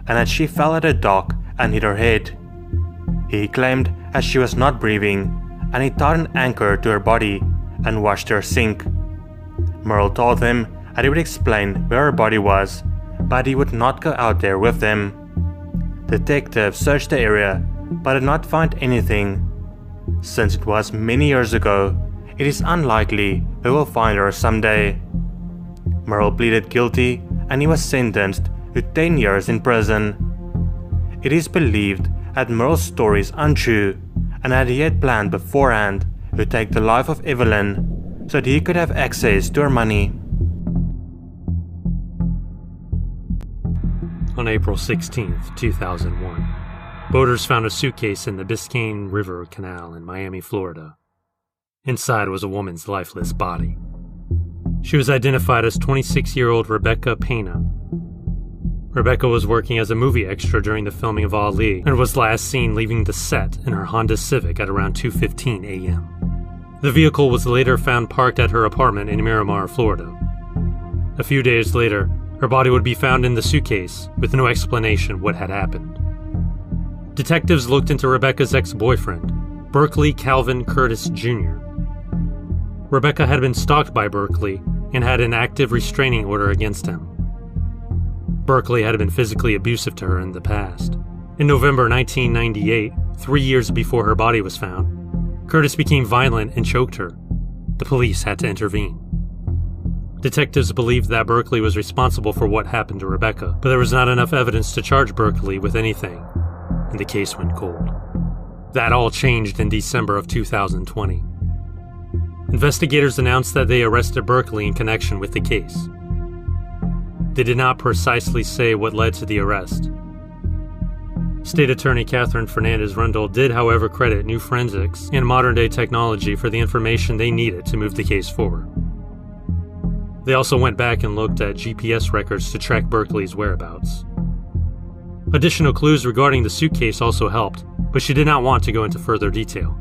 and that she fell at a dock and hit her head. He claimed that she was not breathing, and he tied an anchor to her body and watched her sink. Merle told them that he would explain where her body was, but he would not go out there with them. Detectives searched the area, but did not find anything. Since it was many years ago, it is unlikely they will find her someday. Merle pleaded guilty, and he was sentenced to 10 years in prison. It is believed that Merle's story is untrue, and that he had planned beforehand to take the life of Evelyn so that he could have access to her money. On April 16, 2001, boaters found a suitcase in the Biscayne River Canal in Miami, Florida. Inside was a woman's lifeless body. She was identified as 26-year-old Rebeca Pena. Rebecca was working as a movie extra during the filming of Ali and was last seen leaving the set in her Honda Civic at around 2:15 a.m. The vehicle was later found parked at her apartment in Miramar, Florida. A few days later, her body would be found in the suitcase with no explanation what had happened. Detectives looked into Rebecca's ex-boyfriend, Berkeley Calvin Curtis Jr. Rebecca had been stalked by Berkeley and had an active restraining order against him. Berkeley had been physically abusive to her in the past. In November 1998, 3 years before her body was found, Curtis became violent and choked her. The police had to intervene. Detectives believed that Berkeley was responsible for what happened to Rebecca, but there was not enough evidence to charge Berkeley with anything, and the case went cold. That all changed in December of 2020. Investigators announced that they arrested Berkeley in connection with the case. They did not precisely say what led to the arrest. State Attorney Catherine Fernandez-Rundle did, however, credit new forensics and modern-day technology for the information they needed to move the case forward. They also went back and looked at GPS records to track Berkeley's whereabouts. Additional clues regarding the suitcase also helped, but she did not want to go into further detail.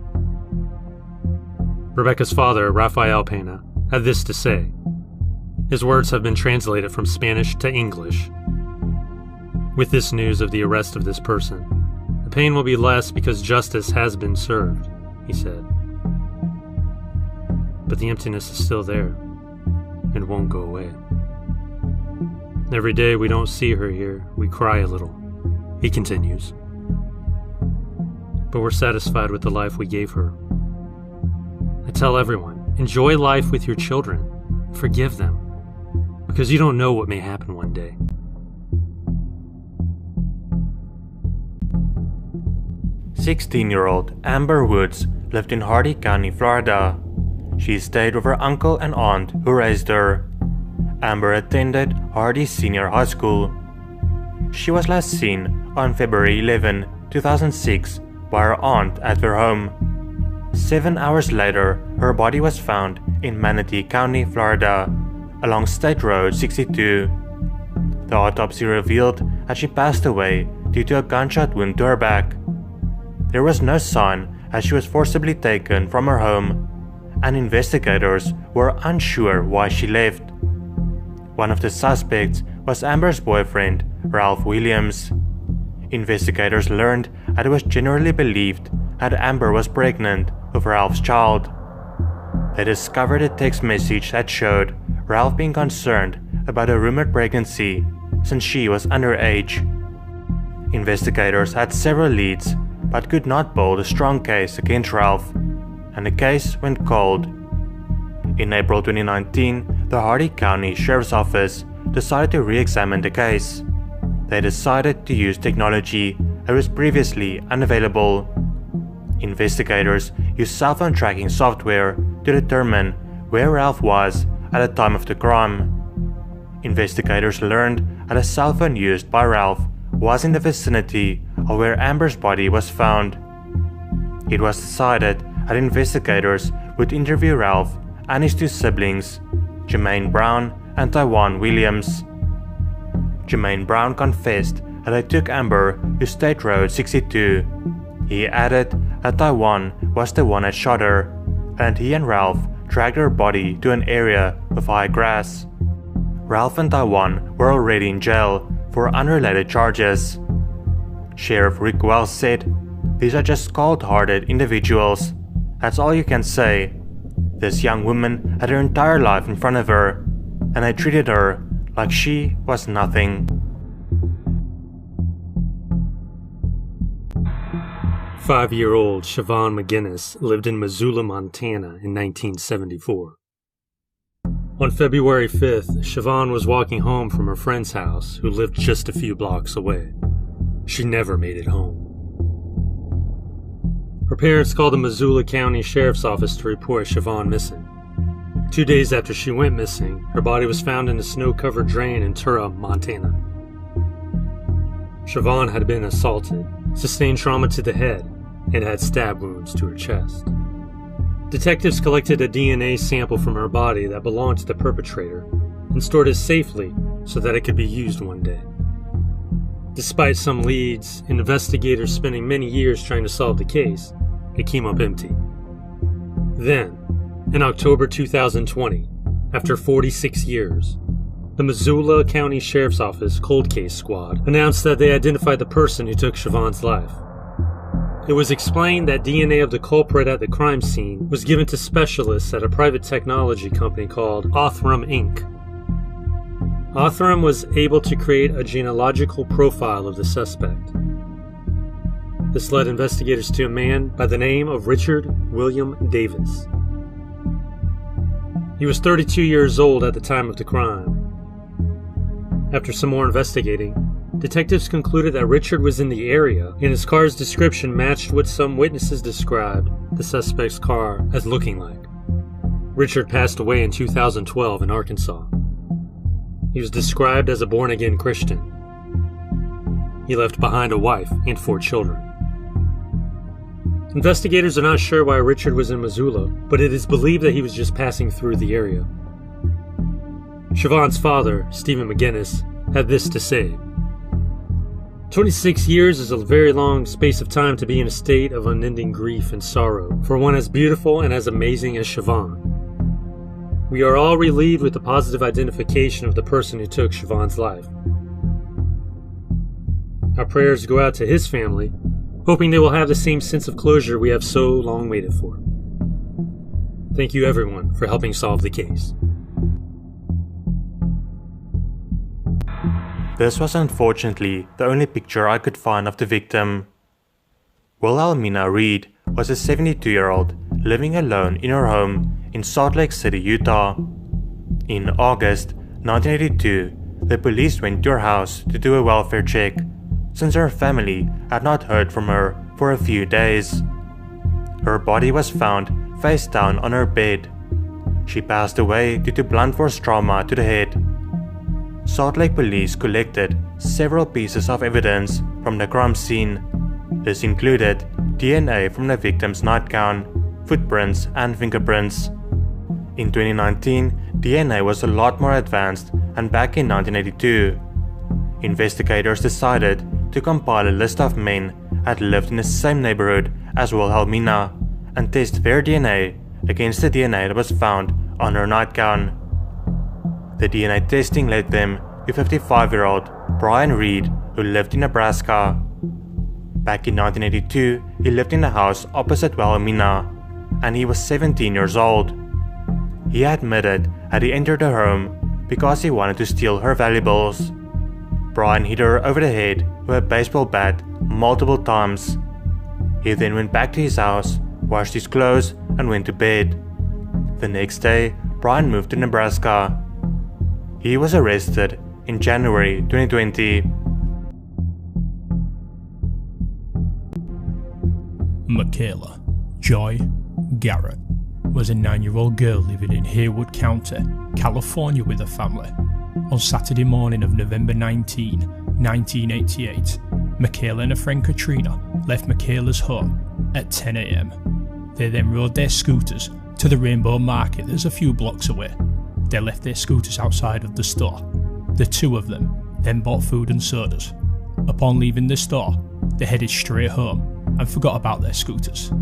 Rebecca's father, Rafael Pena, had this to say. His words have been translated from Spanish to English. With this news of the arrest of this person, the pain will be less because justice has been served, he said. But the emptiness is still there, and won't go away. Every day we don't see her here, we cry a little, he continues. But we're satisfied with the life we gave her. I tell everyone, enjoy life with your children. Forgive them. Because you don't know what may happen one day. "16-year-old Amber Woods lived in Hardy County, Florida. She stayed with her uncle and aunt who raised her. Amber attended Hardy Senior High School. She was last seen on February 11, 2006 by her aunt at their home. 7 hours later, her body was found in Manatee County, Florida, along State Road 62. The autopsy revealed that she passed away due to a gunshot wound to her back. There was no sign that she was forcibly taken from her home, and investigators were unsure why she left. One of the suspects was Amber's boyfriend, Ralph Williams. investigators learned that it was generally believed that Amber was pregnant with Ralph's child. They discovered a text message that showed Ralph being concerned about a rumored pregnancy since she was underage. Investigators had several leads but could not build a strong case against Ralph, and the case went cold. In April 2019, the Hardy County Sheriff's Office decided to re-examine the case. They decided to use technology that was previously unavailable. Investigators used cell phone tracking software to determine where Ralph was at the time of the crime. Investigators learned that a cell phone used by Ralph was in the vicinity of where Amber's body was found. It was decided that investigators would interview Ralph and his two siblings, Jermaine Brown and Taiwan Williams. Jermaine Brown confessed that they took Amber to State Road 62. He added that Taiwan was the one that shot her, and he and Ralph dragged her body to an area with high grass. Ralph and Taiwan were already in jail for unrelated charges. Sheriff Rick Wells said, "These are just cold-hearted individuals. That's all you can say. This young woman had her entire life in front of her, and I treated her like she was nothing." 5-year-old Siobhan McGuinness lived in Missoula, Montana in 1974. On February 5th, Siobhan was walking home from her friend's house, who lived just a few blocks away. She never made it home. Her parents called the Missoula County Sheriff's Office to report Siobhan missing. 2 days after she went missing, her body was found in a snow-covered drain in Tura, Montana. Siobhan had been assaulted, sustained trauma to the head, and had stab wounds to her chest. Detectives collected a DNA sample from her body that belonged to the perpetrator and stored it safely so that it could be used one day. Despite some leads and investigators spending many years trying to solve the case, it came up empty. Then, in October 2020, after 46 years, the Missoula County Sheriff's Office Cold Case Squad announced that they identified the person who took Siobhan's life. It was explained that DNA of the culprit at the crime scene was given to specialists at a private technology company called Othram Inc. Othram was able to create a genealogical profile of the suspect. This led investigators to a man by the name of Richard William Davis. He was 32 years old at the time of the crime. After some more investigating, detectives concluded that Richard was in the area, and his car's description matched what some witnesses described the suspect's car as looking like. Richard passed away in 2012 in Arkansas. He was described as a born-again Christian. He left behind a wife and 4 children. Investigators are not sure why Richard was in Missoula, but it is believed that he was just passing through the area. Siobhan's father, Stephen McGuinness, had this to say: 26 years is a very long space of time to be in a state of unending grief and sorrow for one as beautiful and as amazing as Siobhan. We are all relieved with the positive identification of the person who took Siobhan's life. Our prayers go out to his family, hoping they will have the same sense of closure we have so long waited for. Thank you everyone for helping solve the case. This was unfortunately the only picture I could find of the victim. Wilhelmina Reid was a 72-year-old living alone in her home in Salt Lake City, Utah. In August 1982, the police went to her house to do a welfare check, since her family had not heard from her for a few days. Her body was found face down on her bed. She passed away due to blunt force trauma to the head. Salt Lake police collected several pieces of evidence from the crime scene. This included DNA from the victim's nightgown, footprints, and fingerprints. In 2019, DNA was a lot more advanced than back in 1982. Investigators decided to compile a list of men that lived in the same neighborhood as Wilhelmina and test their DNA against the DNA that was found on her nightgown. The DNA testing led them to 55-year-old Brian Reed, who lived in Nebraska. Back in 1982, he lived in a house opposite Wilhelmina, and he was 17 years old. He admitted that he entered her home because he wanted to steal her valuables. Brian hit her over the head with a baseball bat multiple times. He then went back to his house, washed his clothes, and went to bed. The next day, Brian moved to Nebraska. He was arrested in January 2020. Michaela Joy Garecht was a 9-year-old girl living in Haywood County, California with her family. On Saturday morning of November 19, 1988, Michaela and her friend Katrina left Michaela's home at 10 a.m. They then rode their scooters to the Rainbow Market that's a few blocks away. They left their scooters outside of the store. The two of them then bought food and sodas. Upon leaving the store, they headed straight home and forgot about their scooters.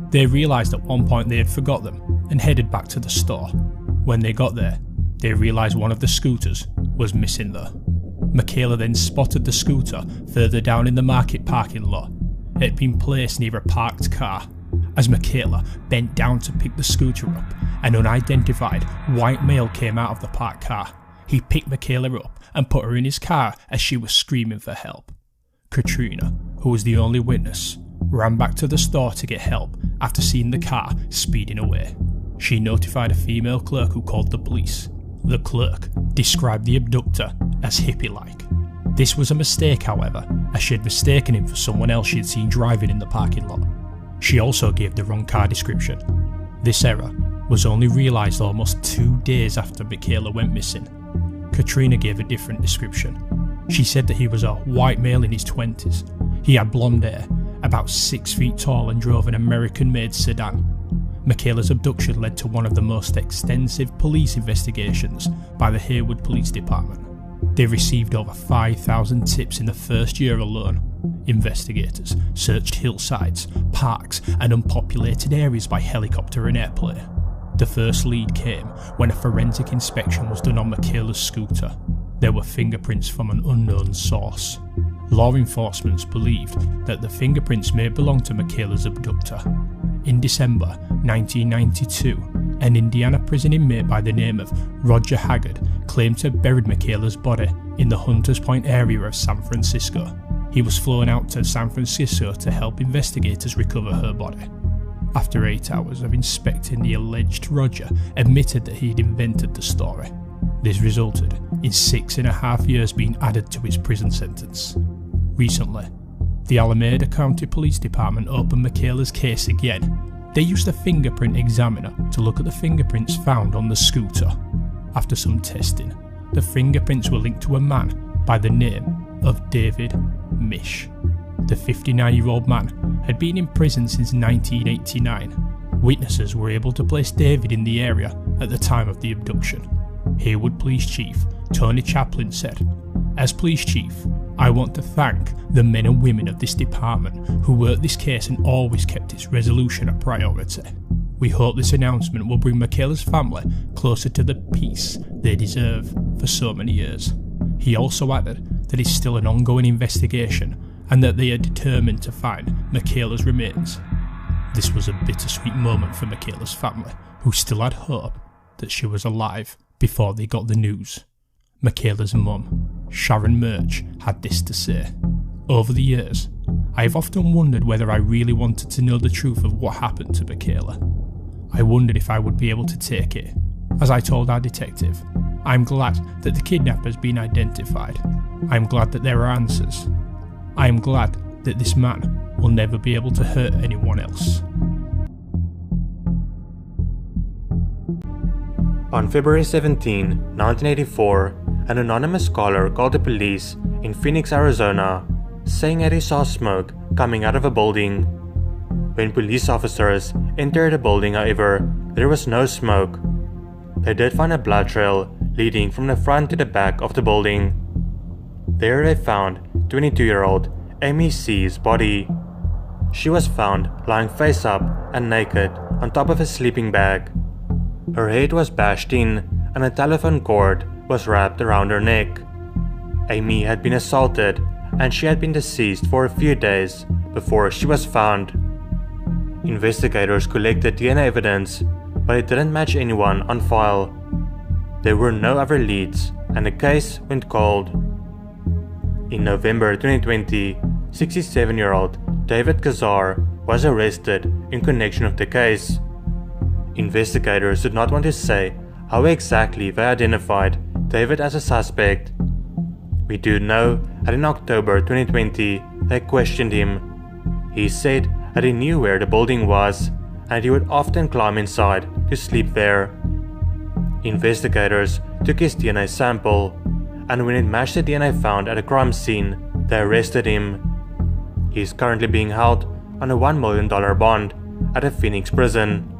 They realised at one point they had forgot them and headed back to the store. When they got there, they realised one of the scooters was missing there. Michaela then spotted the scooter further down in the market parking lot. It had been placed near a parked car. As Michaela bent down to pick the scooter up, an unidentified white male came out of the parked car. He picked Michaela up and put her in his car as she was screaming for help. Katrina, who was the only witness, ran back to the store to get help after seeing the car speeding away. She notified a female clerk who called the police. The clerk described the abductor as hippie-like. This was a mistake, however, as she had mistaken him for someone else she had seen driving in the parking lot. She also gave the wrong car description. This error was only realised almost 2 days after Michaela went missing. Katrina gave a different description. She said that he was a white male in his 20s. He had blonde hair, about 6 feet tall, and drove an American-made sedan. Michaela's abduction led to one of the most extensive police investigations by the Haywood Police Department. They received over 5,000 tips in the first year alone. Investigators searched hillsides, parks, and unpopulated areas by helicopter and airplane. The first lead came when a forensic inspection was done on Michaela's scooter. There were fingerprints from an unknown source. Law enforcement believed that the fingerprints may belong to Michaela's abductor. In December 1992, an Indiana prison inmate by the name of Roger Haggard claimed to have buried Michaela's body in the Hunters Point area of San Francisco. He was flown out to San Francisco to help investigators recover her body. After 8 hours of inspecting, the alleged Roger admitted that he had invented the story. This resulted in 6.5 years being added to his prison sentence. Recently, the Alameda County Police Department opened Michaela's case again. They used a fingerprint examiner to look at the fingerprints found on the scooter. After some testing, the fingerprints were linked to a man by the name of David Misch. The 59-year-old man had been in prison since 1989. Witnesses were able to place David in the area at the time of the abduction. Haywood Police Chief Tony Chaplin said, "As Police Chief, I want to thank the men and women of this department who worked this case and always kept its resolution a priority. We hope this announcement will bring Michaela's family closer to the peace they deserve for so many years." He also added that it's still an ongoing investigation and that they are determined to find Michaela's remains. This was a bittersweet moment for Michaela's family, who still had hope that she was alive before they got the news. Michaela's mum, Sharon Murch, had this to say: "Over the years, I have often wondered whether I really wanted to know the truth of what happened to Michaela. I wondered if I would be able to take it. As I told our detective, I'm glad that the kidnapper's been identified. I'm glad that there are answers. I am glad that this man will never be able to hurt anyone else." On February 17, 1984, an anonymous caller called the police in Phoenix, Arizona, saying that he saw smoke coming out of a building. When police officers entered the building, however, there was no smoke. They did find a blood trail leading from the front to the back of the building. There they found 22-year-old Aimee See's body. She was found lying face up and naked on top of a sleeping bag. Her head was bashed in and a telephone cord was wrapped around her neck. Aimee had been assaulted and she had been deceased for a few days before she was found. Investigators collected DNA evidence, but it didn't match anyone on file. There were no other leads, and the case went cold. In November 2020, 67-year-old David Sahr was arrested in connection with the case. Investigators did not want to say how exactly they identified David as a suspect. We do know that in October 2020 they questioned him. He said that he knew where the building was and he would often climb inside to sleep there. Investigators took his DNA sample, and when it matched the DNA found at a crime scene, they arrested him. He is currently being held on a $1 million bond at a Phoenix prison.